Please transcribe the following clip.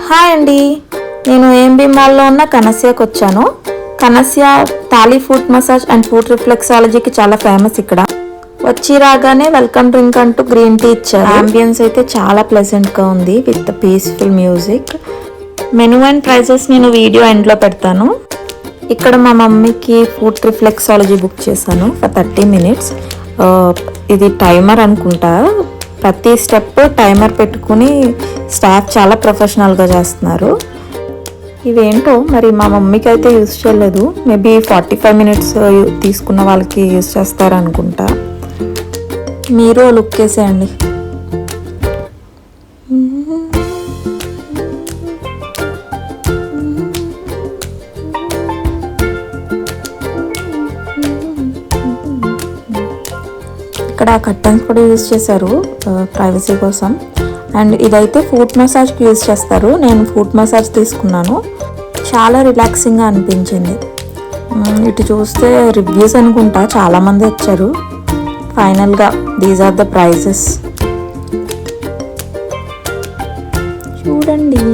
Hi అండి, నేను AMB మాల్లో ఉన్న కనస్యాకి వచ్చాను. కనస్యా తాలీ ఫుట్ మసాజ్ అండ్ ఫుట్ రిఫ్లెక్సాలజీకి చాలా ఫేమస్. ఇక్కడ వచ్చి రాగానే వెల్కమ్ డ్రింక్ అంటూ గ్రీన్ టీ ఇచ్చారు. అంబియన్స్ అయితే చాలా ప్లెజెంట్గా ఉంది with peaceful music. Menu and prices నేను వీడియో ఎండ్లో పెడతాను. ఇక్కడ మా మమ్మీకి ఫుట్ రిఫ్లెక్సాలజీ బుక్ చేశాను ఫర్ 30 minutes. ఇది టైమర్ అనుకుంటా. ప్రతి స్టెప్ టైమర్ పెట్టుకుని స్టాఫ్ చాలా ప్రొఫెషనల్గా చేస్తున్నారు. ఇవేంటో మరి మా మమ్మీకి అయితే యూజ్ చేయలేదు. మేబీ 45 minutes తీసుకున్న వాళ్ళకి యూజ్ చేస్తారు అనుకుంటా. మీరు లుక్ వేసేయండి. ఇక్కడ కర్టన్స్ కూడా యూజ్ చేశారు ప్రైవసీ కోసం. అండ్ ఇదైతే ఫుట్ మసాజ్కి యూజ్ చేస్తారు. నేను ఫుట్ మసాజ్ తీసుకున్నాను, చాలా రిలాక్సింగ్గా అనిపించింది. ఇటు చూస్తే రివ్యూస్ అనుకుంటా చాలామంది వచ్చారు. ఫైనల్గా దీస్ ఆర్ ద ప్రైజెస్ చూడండి.